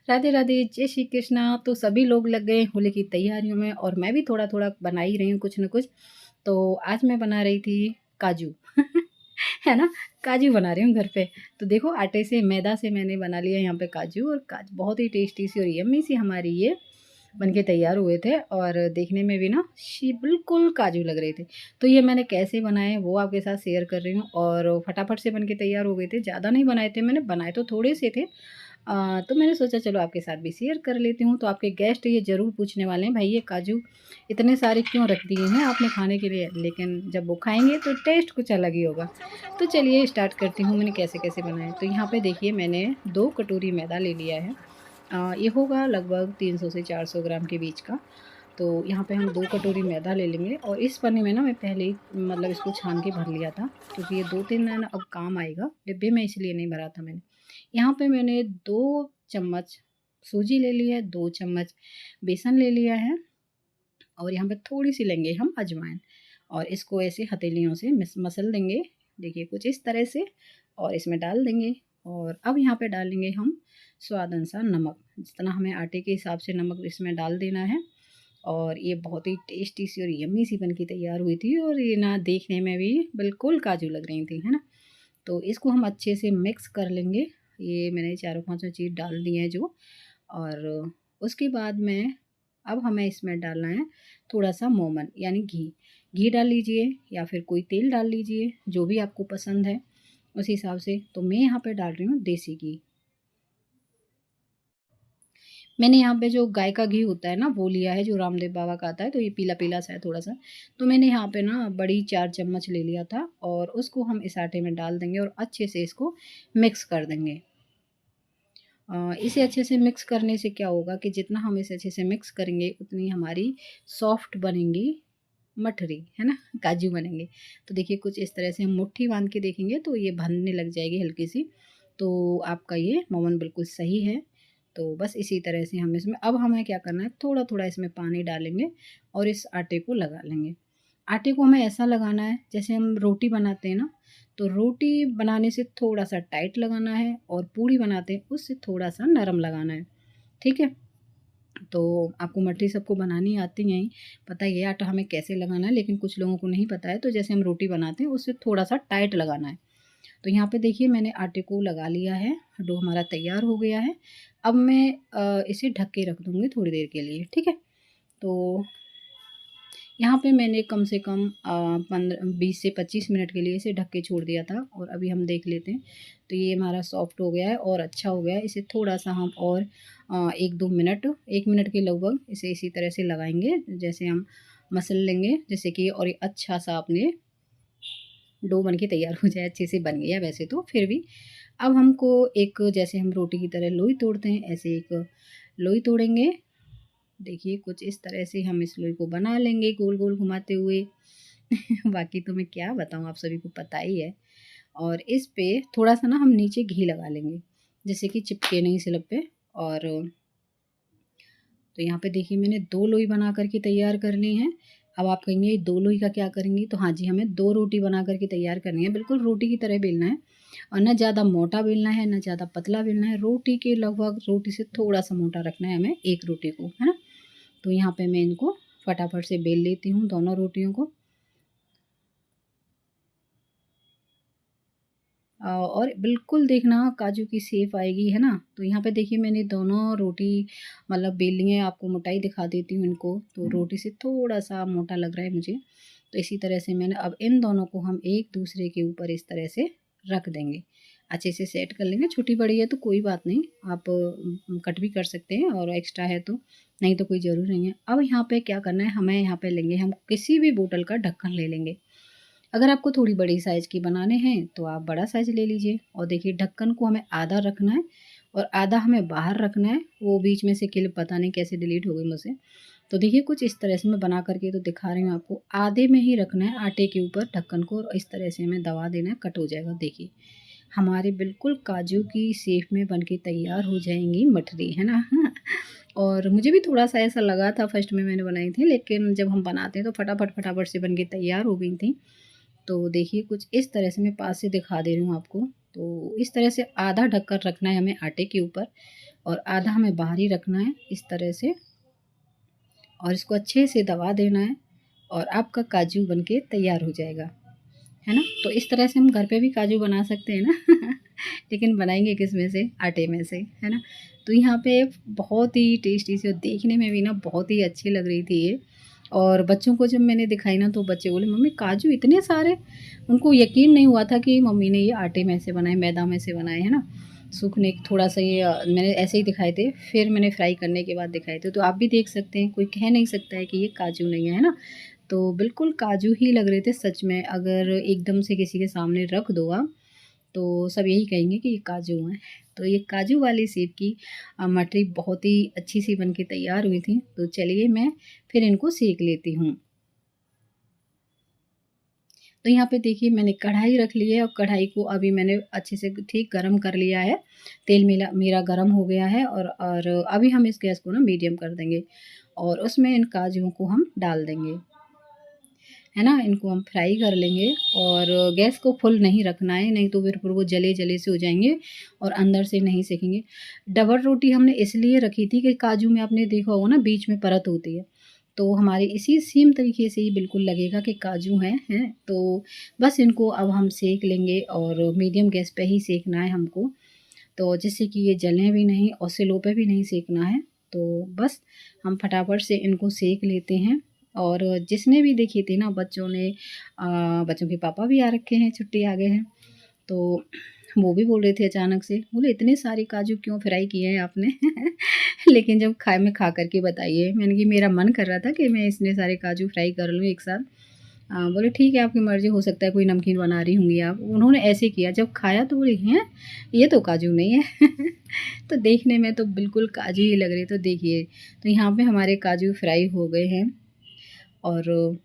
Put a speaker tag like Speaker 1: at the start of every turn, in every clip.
Speaker 1: राधे राधे, जय श्री कृष्णा। तो सभी लोग लग गए होली की तैयारियों में और मैं भी थोड़ा थोड़ा बना ही रही हूँ कुछ न कुछ। तो आज मैं बना रही थी काजू है ना। काजू बना रही हूँ घर पे। तो देखो आटे से मैदा से मैंने बना लिया यहाँ पे काजू, और काजू बहुत ही टेस्टी सी और यम्मी सी हमारी ये बन के तैयार हुए थे, और देखने में भी ना बिल्कुल काजू लग रहे थे। तो ये मैंने कैसे बनाए वो आपके साथ शेयर कर रही हूँ, और फटाफट से बन के तैयार हो गए थे। ज़्यादा नहीं बनाए थे मैंने, बनाए तो थोड़े से थे। तो मैंने सोचा चलो आपके साथ भी शेयर कर लेती हूँ। तो आपके गेस्ट ये ज़रूर पूछने वाले हैं, भाई ये काजू इतने सारे क्यों रख दिए हैं आपने खाने के लिए, लेकिन जब वो खाएंगे तो टेस्ट कुछ अलग ही होगा। तो चलिए स्टार्ट करती हूँ मैंने कैसे कैसे बनाए। तो यहाँ पे देखिए मैंने 2 कटोरी मैदा ले लिया है। ये होगा लगभग 300 से 400 ग्राम के बीच का। तो यहाँ पे हम 2 कटोरी मैदा ले लेंगे, और इस पन्नी में ना मैं पहले ही मतलब इसको छान के भर लिया था, क्योंकि ये 2-3 दिन अब काम आएगा। डिब्बे में इसलिए नहीं भरा था मैंने। यहाँ पे मैंने 2 चम्मच सूजी ले ली है, 2 चम्मच बेसन ले लिया है, और यहाँ पे थोड़ी-सी लेंगे हम अजवाइन, और इसको ऐसे हथेलियों से मसल देंगे। देखिए कुछ इस तरह से, और इसमें डाल देंगे। और अब यहाँ पे डालेंगे हम स्वाद अनुसार नमक, जितना हमें आटे के हिसाब से नमक इसमें डाल देना है। और ये बहुत ही टेस्टी सी और यम्मी सी बन के तैयार हुई थी, और ये ना देखने में भी बिल्कुल काजू लग रही थी, है ना। तो इसको हम अच्छे से मिक्स कर लेंगे। ये मैंने चारों पाँचों चीज़ डाल दी हैं जो। और उसके बाद में अब हमें इसमें डालना है थोड़ा सा मोमन यानी घी। घी डाल लीजिए या फिर कोई तेल डाल लीजिए, जो भी आपको पसंद है उस हिसाब से। तो मैं यहाँ पे डाल रही हूँ देसी घी। मैंने यहाँ पे जो गाय का घी होता है ना वो लिया है, जो रामदेव बाबा का आता है। तो ये पीला पीला सा है थोड़ा सा। तो मैंने यहाँ पे ना बड़ी 4 चम्मच ले लिया था, और उसको हम इस आटे में डाल देंगे और अच्छे से इसको मिक्स कर देंगे। इसे अच्छे से मिक्स करने से क्या होगा कि जितना हम इसे अच्छे से मिक्स करेंगे उतनी हमारी सॉफ्ट बनेंगी मठरी, है ना, काजू बनेंगे। तो देखिए कुछ इस तरह से हम मुट्ठी बांध के देखेंगे तो ये भनने लग जाएगी हल्की सी। तो आपका ये मोमन बिल्कुल सही है। तो बस इसी तरह से हम इसमें अब हमें क्या करना है, थोड़ा थोड़ा इसमें पानी डालेंगे और इस आटे को लगा लेंगे। आटे को हमें ऐसा लगाना है जैसे हम रोटी बनाते हैं ना, तो रोटी बनाने से थोड़ा सा टाइट लगाना है, और पूड़ी बनाते हैं उससे थोड़ा सा नरम लगाना है। ठीक है। तो आपको मठरी सबको बनानी आती है ही, पता है ये आटा हमें कैसे लगाना है, लेकिन कुछ लोगों को नहीं पता है। तो जैसे हम रोटी बनाते हैं उससे थोड़ा सा टाइट लगाना है। तो यहाँ पे देखिए मैंने आटे को लगा लिया है, डो हमारा तैयार हो गया है। अब मैं इसे ढक के रख दूँगी थोड़ी देर के लिए। ठीक है। तो यहाँ पे मैंने कम से कम 20 से 25 मिनट के लिए इसे ढक के छोड़ दिया था, और अभी हम देख लेते हैं। तो ये हमारा सॉफ्ट हो गया है और अच्छा हो गया है। इसे थोड़ा-सा हम और 1-2 मिनट, 1 मिनट के लगभग इसे इसी तरह से लगाएँगे, जैसे हम मसल लेंगे, जैसे कि, और ये अच्छा-सा अपने डो बन के तैयार हो जाए। अच्छे से बन गया वैसे तो, फिर भी। अब हमको एक, जैसे हम रोटी की तरह लोई तोड़ते हैं, ऐसे एक लोई तोड़ेंगे। देखिए कुछ इस तरह से हम इस लोई को बना लेंगे गोल गोल घुमाते हुए। बाकी तो मैं क्या बताऊँ, आप सभी को पता ही है। और इस पे थोड़ा सा ना हम नीचे घी लगा लेंगे, जैसे कि चिपके नहीं स्लब पे। और तो यहाँ पे देखिए मैंने 2 लोई बना करके तैयार कर ली हैं। अब आप कहेंगे 2 लोई का क्या करेंगी, तो हाँ जी, हमें 2 रोटी बना करके तैयार करनी है। बिल्कुल रोटी की तरह बेलना है, और ना ज़्यादा मोटा बेलना है ना ज़्यादा पतला बेलना है। रोटी के लगभग, रोटी से थोड़ा सा मोटा रखना है हमें एक रोटी को, है ना। तो यहाँ पे मैं इनको फटाफट से बेल लेती हूँ दोनों रोटियों को। और बिल्कुल देखना काजू की शेप आएगी, है ना। तो यहाँ पे देखिए मैंने दोनों रोटी मतलब बेल ली है। आपको मोटाई दिखा देती हूँ इनको। तो रोटी से थोड़ा सा मोटा लग रहा है मुझे। तो इसी तरह से मैंने अब इन दोनों को हम एक दूसरे के ऊपर इस तरह से रख देंगे, अच्छे से सेट कर लेंगे। छोटी बड़ी है तो कोई बात नहीं, आप कट भी कर सकते हैं, और एक्स्ट्रा है तो, नहीं तो कोई ज़रूर नहीं है। अब यहाँ पे क्या करना है, हमें यहाँ पे लेंगे हम किसी भी बोतल का ढक्कन ले लेंगे। अगर आपको थोड़ी बड़ी साइज़ की बनाने हैं तो आप बड़ा साइज़ ले लीजिए। और देखिए ढक्कन को हमें आधा रखना है, और आधा हमें बाहर रखना है। वो बीच में से क्लिप पता नहीं कैसे डिलीट हो गई मुझसे। तो देखिए कुछ इस तरह से मैं बना करके तो दिखा रही हूँ आपको। आधे में ही रखना है आटे के ऊपर ढक्कन को, और इस तरह से हमें दबा देना है, कट हो जाएगा। देखिए हमारे बिल्कुल काजू की शेप में बन के तैयार हो जाएंगी मठरी, है ना। और मुझे भी थोड़ा सा ऐसा लगा था फर्स्ट में मैंने बनाई थी, लेकिन जब हम बनाते हैं तो फटाफट फटाफट से बन के तैयार हो गई थी। तो देखिए कुछ इस तरह से मैं पास से दिखा दे रही हूँ आपको। तो इस तरह से आधा ढककर रखना है हमें आटे के ऊपर, और आधा हमें बाहर ही रखना है इस तरह से, और इसको अच्छे से दबा देना है और आपका काजू बनके तैयार हो जाएगा, है ना। तो इस तरह से हम घर पे भी काजू बना सकते हैं ना लेकिन बनाएंगे किस में से, आटे में से, है ना। तो यहाँ पे बहुत ही टेस्टी सी और देखने में भी ना बहुत ही अच्छी लग रही थी ये। और बच्चों को जब मैंने दिखाई ना तो बच्चे बोले मम्मी काजू इतने सारे, उनको यकीन नहीं हुआ था कि मम्मी ने ये आटे में से बनाए, मैदा में से बनाए, है ना। सूखने थोड़ा सा ये मैंने ऐसे ही दिखाए थे, फिर मैंने फ्राई करने के बाद दिखाए थे। तो आप भी देख सकते हैं, कोई कह नहीं सकता है कि ये काजू नहीं है ना। तो बिल्कुल काजू ही लग रहे थे सच में। अगर एकदम से किसी के सामने रख दो आप तो सब यही कहेंगे कि ये काजू हैं। तो ये काजू वाली सेब की मटरी बहुत ही अच्छी सी बन के तैयार हुई थी। तो चलिए मैं फिर इनको सेक लेती हूँ। तो यहाँ पे देखिए मैंने कढ़ाई रख ली है और कढ़ाई को अभी मैंने अच्छे से ठीक गरम कर लिया है। तेल मेरा गरम हो गया है और अभी हम इस गैस को ना मीडियम कर देंगे और उसमें इन काजुओं को हम डाल देंगे, है ना। इनको हम फ्राई कर लेंगे और गैस को फुल नहीं रखना है, नहीं तो फिर वो जले जले से हो जाएंगे और अंदर से नहीं सेकेंगे। डबल रोटी हमने इसलिए रखी थी कि काजू में आपने देखा होगा ना बीच में परत होती है, तो हमारे इसी सेम तरीके से ही बिल्कुल लगेगा कि काजू हैं। तो बस इनको अब हम सेक लेंगे और मीडियम गैस पे ही सेकना है हमको, तो जिससे कि ये जलें भी नहीं और स्लो पे भी नहीं सेकना है। तो बस हम फटाफट से इनको सेक लेते हैं। और जिसने भी देखी थी ना बच्चों ने बच्चों के पापा भी आ रखे हैं, छुट्टी आ गए हैं, तो वो भी बोल रहे थे अचानक से, बोले इतने सारे काजू क्यों फ्राई किए हैं आपने लेकिन जब मैं खा करके बताइए, मैंने कि मेरा मन कर रहा था कि मैं इतने सारे काजू फ्राई कर लूँ एक साथ। बोले ठीक है आपकी मर्ज़ी, हो सकता है कोई नमकीन बना रही होंगी आप। उन्होंने ऐसे किया, जब खाया तो बोले हैं ये तो काजू नहीं है तो देखने में तो बिल्कुल काजू ही लग रहे। तो देखिए, तो यहाँ पे हमारे काजू फ्राई हो गए हैं और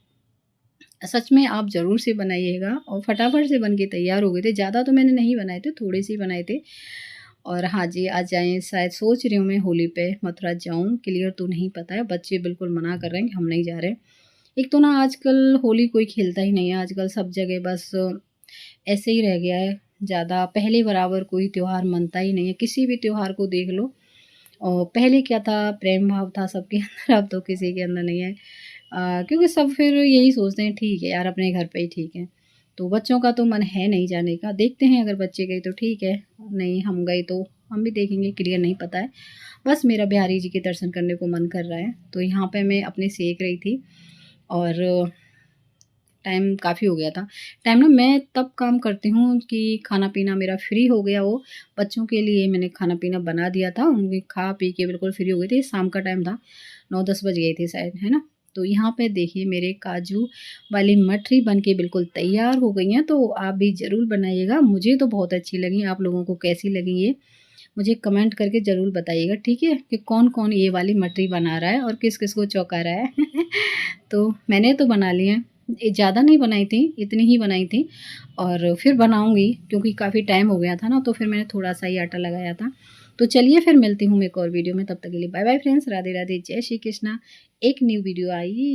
Speaker 1: सच में आप ज़रूर से बनाइएगा और फटाफट से बन के तैयार हो गए थे। ज़्यादा तो मैंने नहीं बनाए थे, थोड़े से ही बनाए थे। और हाँ जी, आज जाएँ शायद सोच रही हूँ मैं होली पे मथुरा जाऊँ, क्लियर तो नहीं पता है, बच्चे बिल्कुल मना कर रहे हैं कि हम नहीं जा रहे। एक तो ना आजकल होली कोई खेलता ही नहीं है, आजकल सब जगह बस ऐसे ही रह गया है, ज़्यादा पहले बराबर कोई त्यौहार मनता ही नहीं है। किसी भी त्यौहार को देख लो, और पहले क्या था, प्रेम भाव था सबके अंदर, अब तो किसी के अंदर नहीं है। क्योंकि सब फिर यही सोचते हैं ठीक है यार अपने घर पे ही ठीक है। तो बच्चों का तो मन है नहीं जाने का, देखते हैं अगर बच्चे गए तो ठीक है, नहीं हम गए तो हम भी देखेंगे, क्लियर नहीं पता है। बस मेरा बिहारी जी के दर्शन करने को मन कर रहा है। तो यहाँ पे मैं अपने सेक रही थी और टाइम काफ़ी हो गया था। टाइम ना मैं तब काम करती हूँ कि खाना पीना मेरा फ्री हो गया हो, बच्चों के लिए मैंने खाना पीना बना दिया था, उनके खा पी के बिल्कुल फ्री हो गई थी। शाम का टाइम था, 9-10 बज गए थे शायद, है ना। तो यहाँ पे देखिए मेरे काजू वाली मठरी बन के बिल्कुल तैयार हो गई हैं। तो आप भी ज़रूर बनाइएगा, मुझे तो बहुत अच्छी लगी, आप लोगों को कैसी लगी ये मुझे कमेंट करके ज़रूर बताइएगा, ठीक है, कि कौन कौन ये वाली मठरी बना रहा है और किस किस को चौंका रहा है तो मैंने तो बना ली हैं, ज़्यादा नहीं बनाई थी, इतनी ही बनाई थी और फिर बनाऊंगी क्योंकि काफ़ी टाइम हो गया था ना, तो फिर मैंने थोड़ा सा ही आटा लगाया था। तो चलिए फिर मिलती हूँ एक और वीडियो में, तब तक के लिए bye bye friends, Radhe Radhe, जय श्री कृष्णा। एक न्यू वीडियो आई।